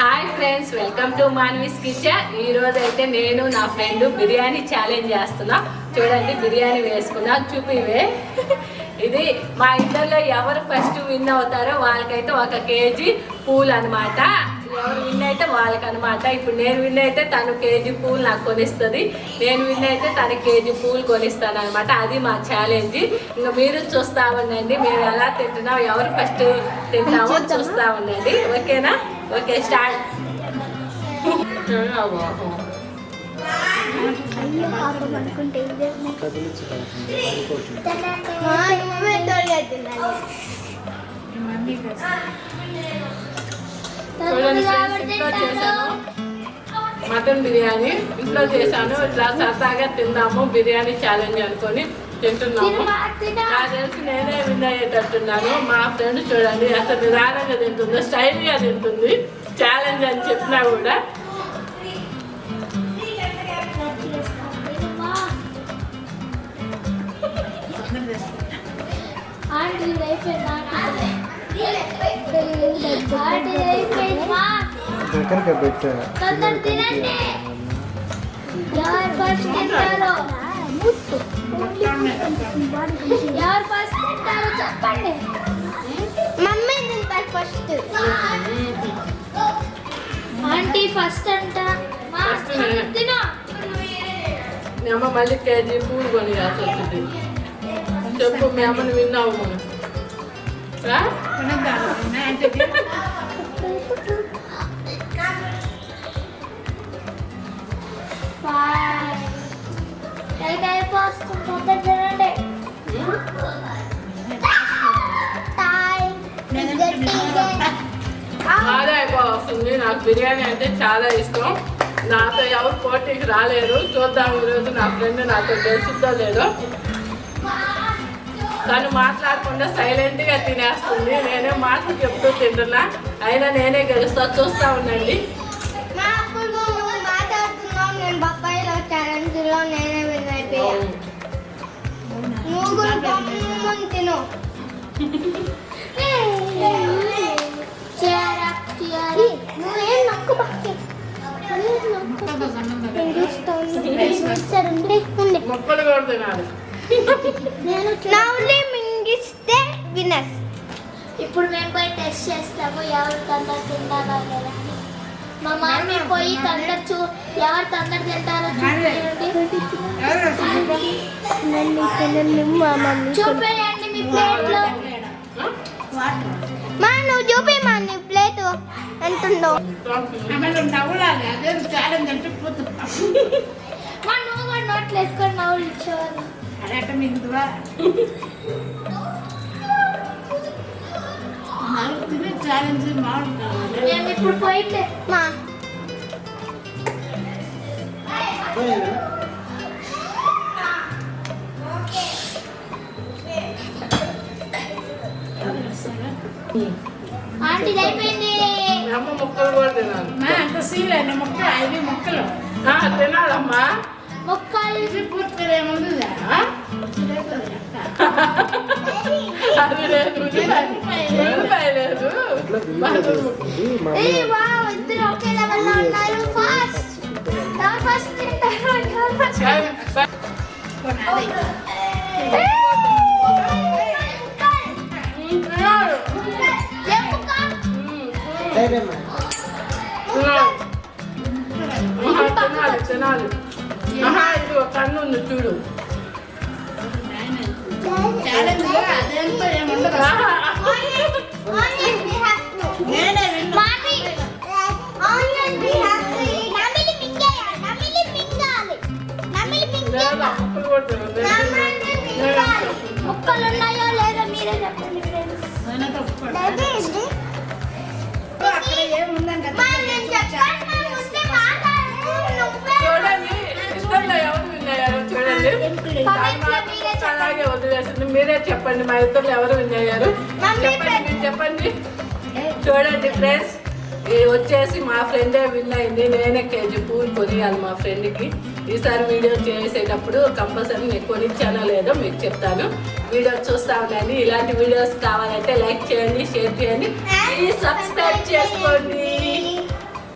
Hi friends, welcome to Manvi's kitchen. ఈ రోజు అయితే నేను నా ఫ్రెండ్ బిర్యానీ ఛాలెంజ్ చేస్తున్నా. చూడండి, బిర్యానీ వేసుకున్నా, చూపివే. ఇది మా ఇద్దరిలో ఎవరు ఫస్ట్ విన్ అవుతారో వాళ్ళకైతే 1 కేజీ పూలు అనమాట. ఎవరు విన్ అయితే వాళ్ళకనమాట. ఇప్పుడు నేను విన్ అయితే తను కేజీ పూలు నాకు కొనిస్తుంది, నేను విన్ అయితే తన కేజీ పూలు కొనిస్తాను అనమాట. అది మా ఛాలెంజ్. ఇంకా మీరు చూస్తా ఉండండి మేము ఎలా తింటున్నాం, ఎవరు ఫస్ట్ తింటామో చూస్తా ఉండండి. ఓకేనా? Okay, start. మటన్ బిర్యానీ ఇంట్లో చేశాను. ఇట్లా సరదాగా తిందాము బిర్యానీ ఛాలెంజ్ అనుకొని తింటున్నాము. నాకు తెలిసి నేనే విన్ అయ్యేటట్టున్నాను. మా ఫ్రెండ్ చూడండి అసలు నిదానంగా తింటుంది, స్టైల్గా తింటుంది. ఛాలెంజ్ అని చెప్పినా కూడా చెప్పండి. మమ్మీ తింటారు ఫస్ట్. ఆంటీ ఫస్ట్ అంట. మీ అమ్మ మళ్ళీ కేజీ పూలు కొనియాల్సి వచ్చింది. చెప్పు, మీ అమ్మని విన్నావు మనం. బాగా అయిపోతుంది. నాకు బిర్యానీ అంటే చాలా ఇష్టం. నాతో ఎవరు పోటీకి రాలేరు. చూద్దాం ఈరోజు నా ఫ్రెండ్ నాతో గెలుస్తుందో లేదో. తను మాట్లాడకుండా సైలెంట్గా తినేస్తుంది. నేనే మాటలు చెప్తూ తింటున్నా, అయినా నేనే గెలుస్తా. చూస్తా ఉండండి. మొక్కలు కూడా తినాలి. ఇప్పుడు మేము పోయి టెస్ట్ చేస్తాము ఎవరు తొందర తింటారో కదా. మా మమ్మీ పోయి తొందర ఎవరు తొందర తింటారో చూపేయండి మీ ప్లేట్ లో. మా నువ్వు చూపేమా నీ ప్లేట్ ఎంతుందో. మా నువ్వు కూడా నోట్లు వేసుకొని నవ్వులు ఇచ్చేవాళ్ళు. మేము ఇప్పుడు పోయితే మా ఆంటీ అయిపోయింది. అమ్మ మొక్కలు కూడా తినాలి. అంత సీలైన మొక్కలు 5 మొక్కలు తినాలమ్మా. మొక్కలు పూర్తిగా ఏముంది. అది లేదు, ఉల్లిపాయ లేదు. ఇద్దరు ఒకే లెవెల్ లో ఉన్నారు. ఫస్ట్ తినాలి. ఇది ఒక కన్ను ఉంది చూడు. మొక్కలు ఉన్నాయో లేదో మీరే చెప్పండి. చూడండి, ఇద్దరిలో ఎవరు విన్నాయారో చూడండి. అలాగే వదిలేసింది. మీరే చెప్పండి, మా ఇద్దరు ఎవరు విన్నాయారు చెప్పండి. మీరు చెప్పండి. చూడండి ఫ్రెండ్స్, ఇది వచ్చేసి మా ఫ్రెండే విన్ అయింది. నేనే కేజీ పూలు కొనియాలి మా ఫ్రెండ్కి. ఈసారి వీడియో చేసేటప్పుడు కంపల్సరీ నేను కొనిచ్చానో లేదో మీకు చెప్తాను. వీడియో చూస్తా ఉండండి. ఇలాంటి వీడియోస్ కావాలంటే లైక్ చేయండి, షేర్ చేయండి, సబ్స్క్రైబ్ చేసుకోండి.